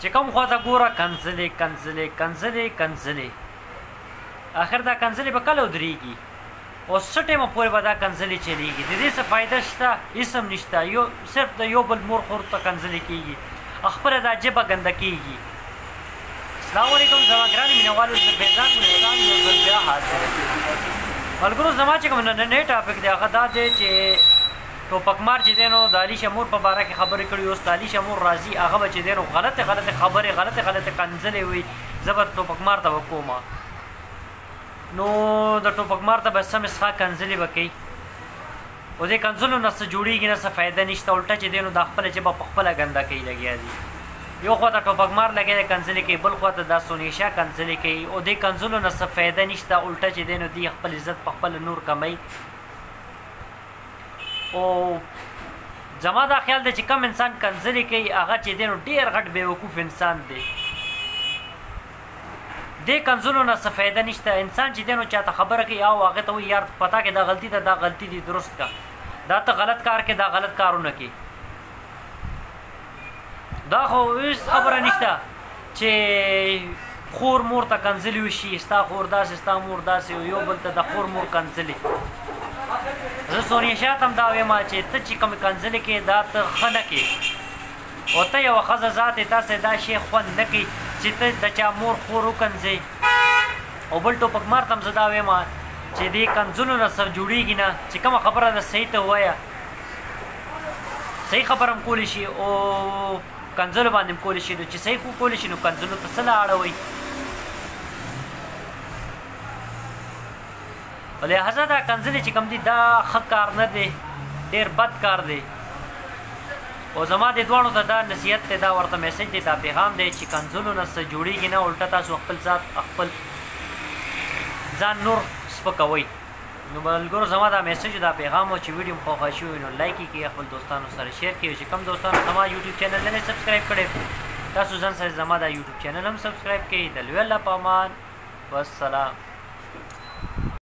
چې کوم خواته ګوره کنځلې کنځلې کنځلې کنځلې آخر دا کنځلې به کله ودرېږي او څه ټایمه پورې به دا کنځلې چلیږي د دې څه فایده شته هېڅ هم نشته یو صرف د یو بل مور خور ته کنځلې کېږي خپله دا ژبه ګنده کېږي السلام علیکم زما ګرانې مینهوالو زه فیضان ګلستان یو ځل بیا حاضر ملګرو زما چې کوم نننی ټاپک دی هغه دا دی چې ټوپکمار چې دی نو د علي شمور په باره کې خبرې کړي اوس د علي شمور راځي هغه به چې دی نو غلطې خبرې غلطې کنځلې وي زه به ټوپکمار ته به کوم نو د ټوپکمار ته به سمې څښه کنځلې به کوي او دې کنځلو نه څه جوړېږي نه څه فایده نشته الټه چې دی نو دا خپله ژبه په خپله ګنده کوي لګیا دي یو خوا ته ټوپکمار لګیا دی کنځلې کوي بل خوا ته دا سونیشا کنځلې کوي او دې کنځلو نه څه فایده نشته الټه چې دی نو دی خپل عزت په خپله نور کمی او زما دا خیال دی چې کم انسان کنځلې کوي هغه چې دی نو ډېر غټ بېوقوف انسان دی دې کنځلو نه څه فایده نشته انسان چې دی نو چاته خبره کوي او هغې ته وایي یار پتا کې دا غلطي ده دا غلطي دي درست کا دا ته غلط کار کې دا غلط کارونه کوي دا خو هېڅ خبره نشته چې خور مور ته کنځلې وشي ستا خور داسې ستا مور داسې یو بل ته د خور مور کنځلې زه سونیشا ته هم دا وایم چې ته چې کومې کنځلې کوې دا ته ښه نه کوې او ته یوه ښځه ذات یې تاسې دا شی خوند نه کوي چې ته د چا مور خور وکنځې او بل ټوپکمار ته هم زه دا وایم چې دې کنځلو نه څه جوړېږي نه چې کومه خبره ده صحیح ته ووایه صحیح خبره هم کولی شي او کنځلو باندې هم کولی شي نو چې صحیح خو کولی شي نو کنځلو ته څه له اړوئ لہذا دا کنځلې چې کوم دي دا ښه کار نه دی ډېر بد کار دی او زما د دواړو ته دا نصیحت دی دا ورته میسج دی دا پیغام دی چې کنځلو نه څه جوړېږي نه الټه تاسو خپل ذات خپل ځان نور سپکوئ نو ملګرو زما دا میسج دا پیغام و چې ویډیو مو خوښه شوي نو لایک یې کړئ خپل دوستانو سره شیر کړئ چې کوم دوستانو زما یوټیوب چینل نه سبسکرایب کړی تاسو ځان سره زما دا یوټیوب چینل هم سبسکرایب کړئ د لوی الله په امان والسلام